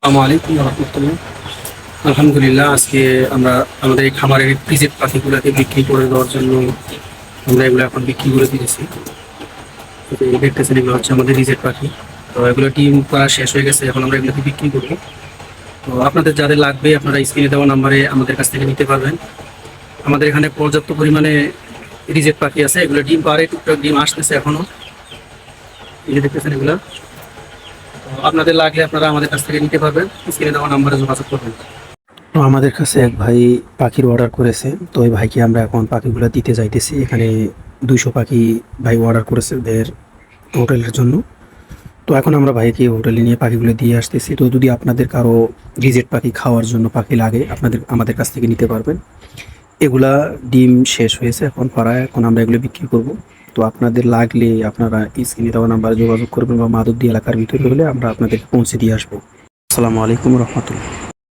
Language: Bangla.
আসসালামু আলাইকুম রহমতুল্লাহ। আলহামদুলিল্লাহ, আজকে আমরা আমাদের এই খামারের ফ্রিজের পাখিগুলোকে বিক্রি করে দেওয়ার জন্য আমরা এগুলো এখন বিক্রি করে দিয়েছি। তো এই দেখতেছেন, এগুলো হচ্ছে আমাদের রিজেট পাখি। তো এগুলো ডিম করা শেষ হয়ে গেছে, এখন আমরা এগুলোকে বিক্রি করবো। তো আপনাদের যাদের লাগবে আপনারা স্ক্রিনে দেওয়া নাম্বারে আমাদের কাছ থেকে নিতে পারবেন। আমাদের এখানে পর্যাপ্ত পরিমাণে রিজেট পাখি আছে, এগুলো ডিম পারে, টুকটাক ডিম আসতেছে এখনো। এই যে দেখতেছেন এগুলো, তো আপনাদের লাগলে আপনারা আমাদের কাছ থেকে নিতে পারবেন, স্ক্রিনে দেওয়া নাম্বারে যোগাযোগ করবেন। তো আমাদের কাছে এক ভাই পাখির অর্ডার করেছে, তো ওই ভাইকে আমরা এখন পাখিগুলো দিতে যাইতেছি। এখানে 200 পাখি ভাই অর্ডার করেছে ওদের হোটেলের জন্য। তো এখন আমরা ভাইকে হোটেলে নিয়ে পাখিগুলো দিয়ে আসতেছি। তো যদি আপনাদের কারো রিজেট পাখি খাওয়ার জন্য পাখি লাগে, আমাদের কাছ থেকে নিতে পারবেন। এগুলা ডিম শেষ হয়েছে এখন পাড়ায়, এখন আমরা এগুলো বিক্রি করব। তো আপনাদের লাগলে আপনারা স্ক্রিনে দেওয়া নাম্বারে যোগাযোগ করবেন, বা মাধবদী এলাকার ভিতরে হলে আমরা আপনাদের পৌঁছে দিয়ে আসবো। আসসালামু আলাইকুম রহমতুল্লাহ।